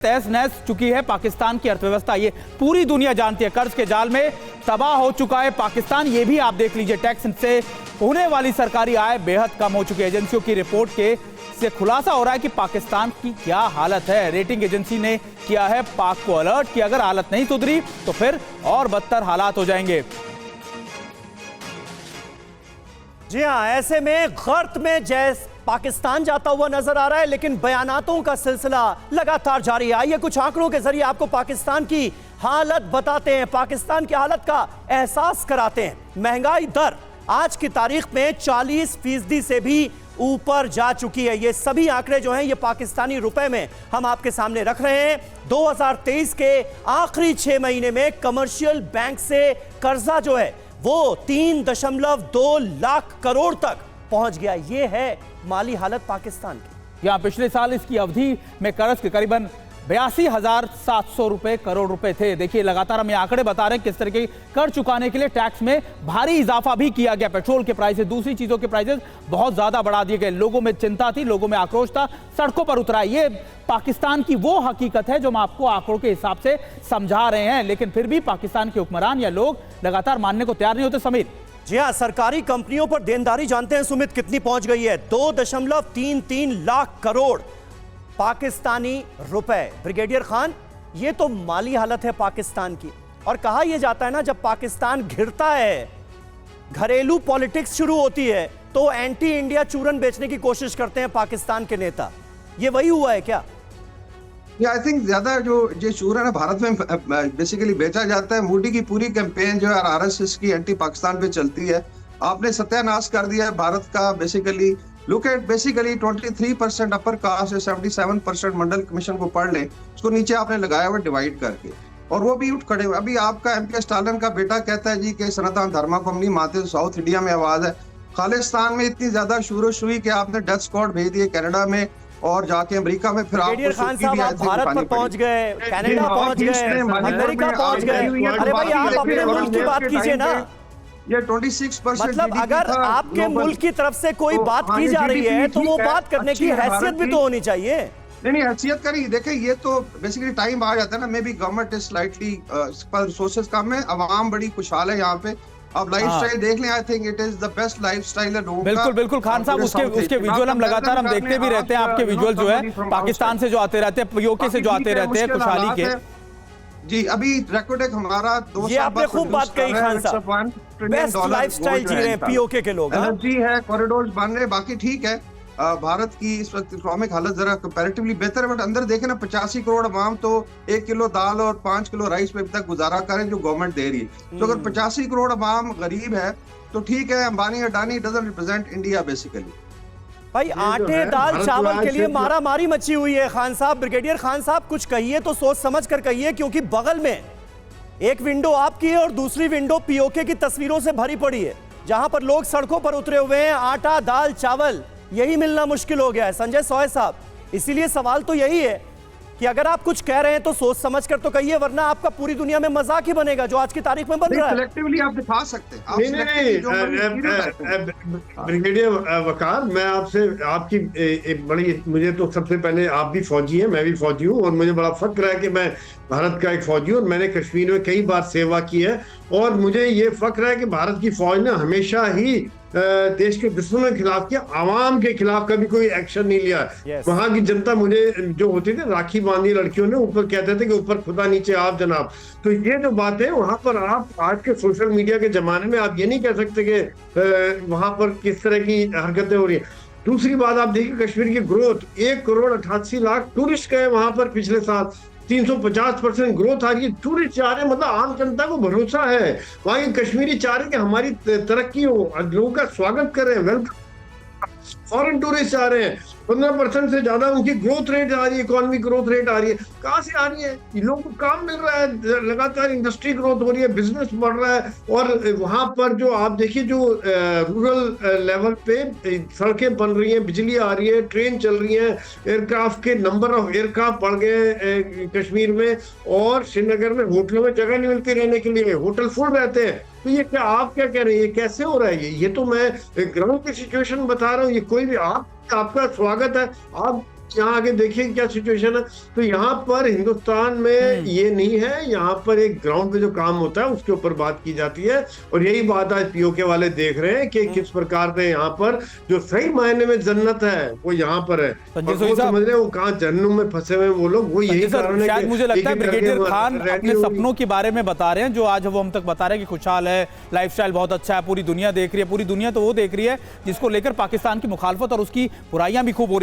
तहस नहस चुकी है पाकिस्तान की अर्थव्यवस्था। ये पूरी दुनिया जानती है। कर्ज के जाल में तबाह हो चुका है पाकिस्तान। ये भी आप देख लीजिए, टैक्स से होने वाली सरकारी आय बेहद कम हो चुकी है। एजेंसियों की रिपोर्ट के से खुलासा हो रहा है कि पाकिस्तान की क्या हालत है। रेटिंग एजेंसी ने किया है पाक को अलर्ट कि अगर हालत नहीं सुधरी तो फिर और बदतर हालात हो जाएंगे। जी हाँ, ऐसे में गर्त में जैसे पाकिस्तान जाता हुआ नजर आ रहा है, लेकिन बयानातों का सिलसिला लगातार जारी है। आइए कुछ आंकड़ों के जरिए आपको पाकिस्तान की हालत बताते हैं, पाकिस्तान की हालत का एहसास कराते हैं। महंगाई दर आज की तारीख में 40% से भी ऊपर जा चुकी है। ये सभी आंकड़े जो हैं ये पाकिस्तानी रुपए में हम आपके सामने रख रहे हैं। 2023 के आखिरी 6 महीने में कमर्शियल बैंक से कर्जा जो है वो 3.2 लाख करोड़ तक पहुंच गया। ये है माली हालत पाकिस्तान की। यहाँ पिछले साल इसकी अवधि में कर्ज के करीबन 82,700 करोड़ रुपए थे। देखिए लगातार हम ये आंकड़े बता रहे हैं किस तरह के कर चुकाने के लिए टैक्स में भारी इजाफा भी किया गया। पेट्रोल के प्राइसेस, दूसरी चीजों के प्राइसेस बहुत ज्यादा बढ़ा दिए गए। लोगों में चिंता थी, लोगों में आक्रोश था, सड़कों पर उतरा। ये पाकिस्तान की वो हकीकत है जो हम आपको आंकड़ों के हिसाब से समझा रहे हैं, लेकिन फिर भी पाकिस्तान के हुक्मरान या लोग लगातार मानने को तैयार नहीं होते। समीर जी हाँ, सरकारी कंपनियों पर देनदारी जानते हैं सुमित कितनी पहुंच गई है? 2.33 लाख करोड़ पाकिस्तानी रुपए। ब्रिगेडियर खान, ये तो माली हालत है पाकिस्तान की। और कहा यह जाता है ना, जब पाकिस्तान घिरता है, घरेलू पॉलिटिक्स शुरू होती है, तो एंटी इंडिया चूरन बेचने की कोशिश करते हैं पाकिस्तान के नेता। ये वही हुआ है क्या? आई थिंक ज्यादा जो ये चूरन है भारत में बेसिकली बेचा जाता है। मोदी की पूरी कैंपेन जो है आरएसएस की एंटी पाकिस्तान पे चलती है। आपने सत्यानाश कर दिया है भारत का। Basically look at basically 23% upper caste है, 77% मंडल कमीशन को पढ़ ले, उसको नीचे आपने लगाया हुआ डिवाइड करके, और वो भी उठ खड़े हुए। अभी आपका एमके स्टालिन का बेटा कहता है जी कि सनातन धर्म को हम नहीं मानते, साउथ इंडिया में आवाज है। खालिस्तान में इतनी ज्यादा शोरश हुई कि आपने डेथ स्क्वाड भेज दिए कनाडा में और जाके अमेरिका में। फिर ब्रिगेडियर खान साहब, आप भारत पर पहुंच गए, कनाडा पहुंच गए, अमेरिका पहुंच गए। अरे भाई, आप अपने मुल्क की बात कीजिए ना। ये 26% मतलब अगर आपके मुल्क की तरफ से कोई बात की जा रही है तो वो बात करने की हैसियत भी तो होनी चाहिए। नहीं, हैसियत करी। देखिए ये तो बेसिकली टाइम आ जाता है ना, maybe government is slightly resources कम है, आवाम बड़ी खुशहाल है यहाँ पे। अब लाइफस्टाइल देख लें, I think it is the best lifestyle है लोगों का। बिल्कुल बिल्कुल खान साहब, उसके विजुअल हम लगातार हम देखते भी रहते हैं। आपके विजुअल जो है पाकिस्तान से जो आते रहते हैं, पीओके से जो आते रहते हैं, खुशहाली के। जी, अभी रेकॉर्ड हमारा 2 ये आपने खूब बात कही खान साहब, बेस्ट लाइफस्टाइल जी रहे हैं पीओके के लोग। एनर्जी है, कॉरिडोर्स बन रहे, बाकी ठीक है। भारत की इस वक्त इकोनॉमिक हालत जरा कंपैरेटिवली बेहतर है, बट अंदर देखे ना 85 करोड़ अवाम तो 1 किलो दाल और 5 किलो राइस पे अभी तक गुजारा करें जो गवर्नमेंट दे रही है। तो अगर 85 करोड़ अवाम गरीब है तो ठीक है, Ambani Adani doesn't represent India basically. भाई आटे दाल चावल के लिए मारा मारी मची हुई है। खान साहब, ब्रिगेडियर खान साहब, कुछ कहिए तो सोच समझ कर कहिए, क्योंकि बगल में एक विंडो आपकी है और दूसरी विंडो पीओके की तस्वीरों से भरी पड़ी है, जहां पर लोग सड़कों पर उतरे हुए हैं। आटा दाल चावल यही मिलना मुश्किल हो गया है। संजय सोय साहब, इसीलिए सवाल तो यही है कि अगर आप कुछ कह रहे हैं तो सोच समझ कर तो कहिए, वरना आपका पूरी दुनिया में मजाक ही बनेगा जो आज की तारीख में बन रहा है। सिलेक्टिवली आप दिखा सकते हैं। ब्रिगेडियर वकार, मैं आपसे आपकी बड़ी, मुझे तो सबसे पहले आप भी फौजी हैं, मैं भी फौजी हूँ, और मुझे बड़ा फक्र है कि मैं भारत का एक फौजी हूँ और मैंने कश्मीर में कई बार सेवा की है। और मुझे ये फक्र है कि भारत की फौज ने हमेशा ही देश के दुश्मनों के खिलाफ किया, आवाम के खिलाफ कभी कोई एक्शन नहीं लिया। वहां की जनता, मुझे जो होती थी राखी बांधी लड़कियों ने, ऊपर कहते थे कि ऊपर खुदा नीचे आप जनाब। तो ये जो बात है, वहां पर आप आज के सोशल मीडिया के जमाने में आप ये नहीं कह सकते कि वहां पर किस तरह की हरकतें हो रही है। दूसरी बात, आप देखिए कश्मीर की ग्रोथ, 1,88,00,000 टूरिस्ट गए वहां पर पिछले साल, 350% ग्रोथ आ रही है। टूरिस्ट चाह रहे, मतलब आम जनता को भरोसा है, वहां की कश्मीरी चाह रहे कि हमारी तरक्की हो, लोगों का स्वागत कर रहे हैं, वेलकम। फॉरेन टूरिस्ट आ रहे हैं, 15% से ज्यादा उनकी ग्रोथ रेट आ रही है, इकोनॉमिक ग्रोथ रेट आ रही है। कहाँ से आ रही है? लोगों को काम मिल रहा है, लगातार इंडस्ट्री ग्रोथ हो रही है, बिजनेस बढ़ रहा है। और वहां पर जो आप देखिए, जो रूरल लेवल पे सड़कें बन रही हैं, बिजली आ रही है, ट्रेन चल रही है, एयरक्राफ्ट के नंबर ऑफ एयरक्राफ्ट बढ़ गए कश्मीर में, और श्रीनगर में होटलों में जगह नहीं मिलती रहने के लिए, होटल फुल रहते हैं। तो ये क्या, आप क्या कह रहे हैं, ये कैसे हो रहा है? ये तो मैं ग्राउंड की सिचुएशन बता रहा हूँ। ये कोई भी आपका स्वागत है, आप यहाँ आगे देखिए क्या सिचुएशन है। तो यहाँ पर हिंदुस्तान में ये नहीं है, यहाँ पर एक ग्राउंड पे जो काम होता है उसके ऊपर बात की जाती है। और यही बात आज पीओके वाले देख रहे हैं कि किस प्रकार से यहाँ पर जो सही मायने में जन्नत है वो यहाँ पर है। संजय और सोई वो साहब, समझ रहे हैं वो कहाँ जहन्नुम में फंसे हुए हैं वो लोग, वो यही कारण है शायद कि मुझे लगता है एक-एक ब्रिगेडियर करके खान रेडी अपने होगी। सपनों के बारे में बता रहे हैं, जो आज वो हम तक बता रहे हैं कि खुशहाल है, लाइफस्टाइल बहुत अच्छा है, पूरी दुनिया देख रही है। पूरी दुनिया तो वो देख रही है जिसको लेकर पाकिस्तान की मुखालफत और उसकी बुराइयां भी खूब हो रही है।